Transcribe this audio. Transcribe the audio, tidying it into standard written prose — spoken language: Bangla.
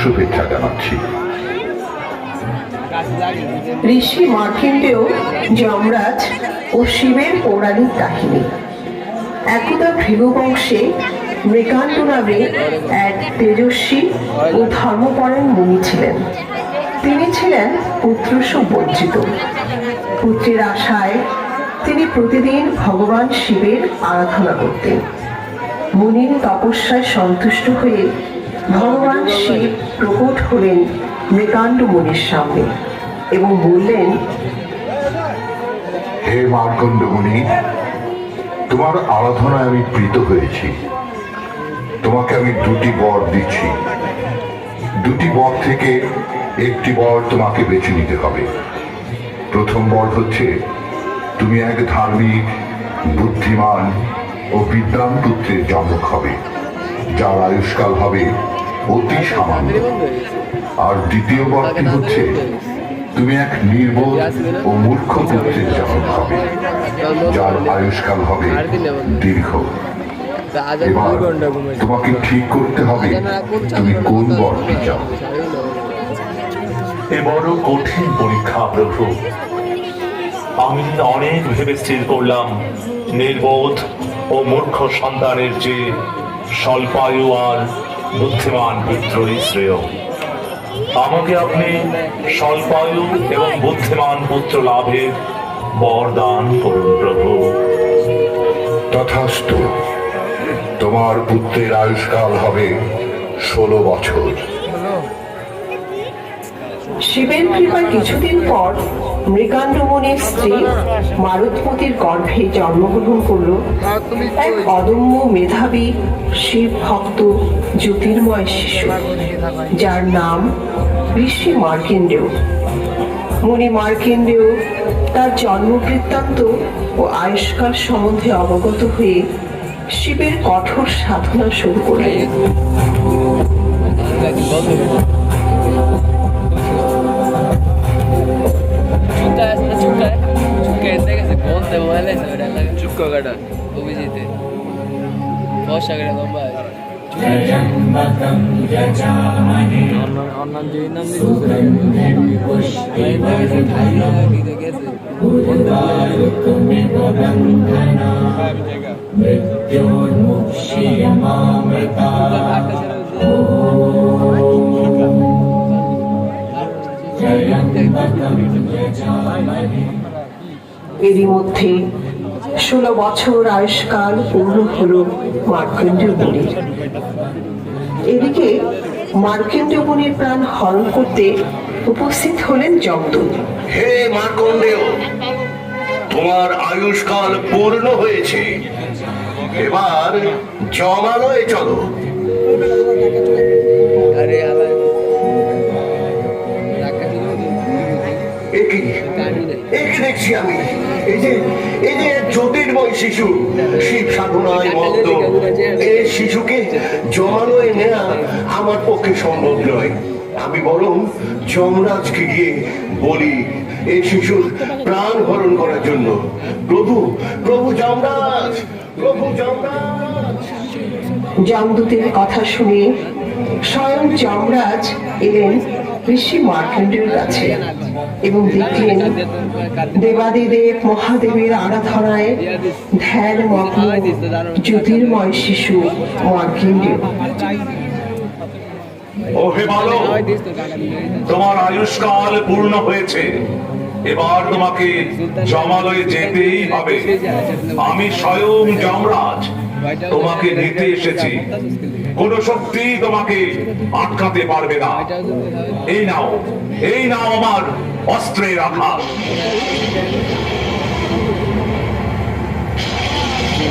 শুভেচ্ছা জানাচ্ছি। ঋষি মার্কেন্ডেয়, যমরাজ ও শিবের পৌরাণিক কাহিনী। একদা ভৃগবংশে মৃগাণ্ড নামে এক তেজস্বী ও ধর্মপরায়ণ মুনি ছিলেন। তিনি ছিলেন পুত্রশোক বঞ্চিত। পুত্রের আশায় তিনি প্রতিদিন ভগবান শিবের আরাধনা করতেন। মুনির তপস্যায় সন্তুষ্ট হয়ে ভগবান শিব প্রকট হলেন মৃগাণ্ড মুনির সামনে এবং বললেন, হে মার্কণ্ড মুনি, তোমার আরাধনায় আমি প্রীত হয়েছি। তোমাকে আমি দুটি বর দিচ্ছি। দুটি বর থেকে একটি বর তোমাকে বেছে নিতে হবে। প্রথম বর হচ্ছে, তুমি এক ধার্মিক, বুদ্ধিমান ও বিদ্বান পুত্রের জনক হবে, যার আয়ুষ্কাল হবে অতি সামান্য। আর দ্বিতীয় বরটি হচ্ছে, তুমি এক নির্বোধ ও মূর্খ পুত্রের জনক হবে, যার আয়ুষ্কাল হবে দীর্ঘ। এবার তোমাকে ঠিক করতে হবে তুমি কোন বরটি চাও। এ বড় কঠিন পরীক্ষা প্রভু। আমি অনেক ভেবে স্থির করলাম, নির্বোধ ও মূর্খ সন্তানের যে স্বল্পায়ু আর বুদ্ধিমান পুত্রই শ্রেয়। আমাকে আপনি স্বল্পায়ু এবং বুদ্ধিমান পুত্র লাভের বরদান করুন প্রভু। তথাস্তু। তোমার পুত্রের আয়ুষ্কাল হবে 16 বছর। শিবের কৃপায় কিছুদিন পর মৃগাণ্ড মুনির স্ত্রী মারুতমতির গর্ভে জন্মগ্রহণ করল এক অদম্য মেধাবী শিব ভক্ত জ্যোতির্ময় শিশু, যার নাম ঋষি মার্কেন্ডেয়। মুনি মার্কেন্ডেয় তার জন্ম বৃত্তান্ত ও আয়ুষ্কাল সম্বন্ধে অবগত হয়ে শিবের কঠোর সাধনা শুরু করলেন। এরই মধ্যে 16 বছর আয়ুষ্কাল পূর্ণ হল মার্কেন্ডেয় মুনির। এদিকে মার্কেন্ডেয় মুনির প্রাণ হরণ করতে উপস্থিত হলেন যমদূত। হে মার্কণ্ডেয়, তোমার আয়ুষ্কাল পূর্ণ হয়েছে, এবার জমালয়ে চলো। দেখছি আমি এই যে জ্যোতির্ময় শিশু, শিব সাধনায় মগ্ন। এই শিশুকে জমালয়ে নেওয়া আমার পক্ষে সম্ভব নয়। আমি বরং যমরাজকে গিয়ে বলি এই শিশুর প্রাণ হরণ করার জন্য। প্রভু, প্রভু যমরাজ, প্রভু যমরাজ। যমদূতের কথা শুনে স্বয়ং যমরাজ এলেন ঋষি মার্কেন্ডেয়র কাছে এবং দেখলেন দেবাদিদেব মহাদেবের আরাধনায় ধ্যান মগ্ন জ্যোতির্ময় শিশু মার্কেন্ডেয়। ও হে বালক, তোমার আয়ুষ্কাল পূর্ণ হয়েছে, এবার তোমাকে জমালয়ে যেতেই হবে। আমি স্বয়ং যমরাজ তোমাকে নিতে এসেছি। কোন শক্তি তোমাকে আটকাতে পারবে না। এই নাও, এই নাও আমার অস্ত্রের আঘাত।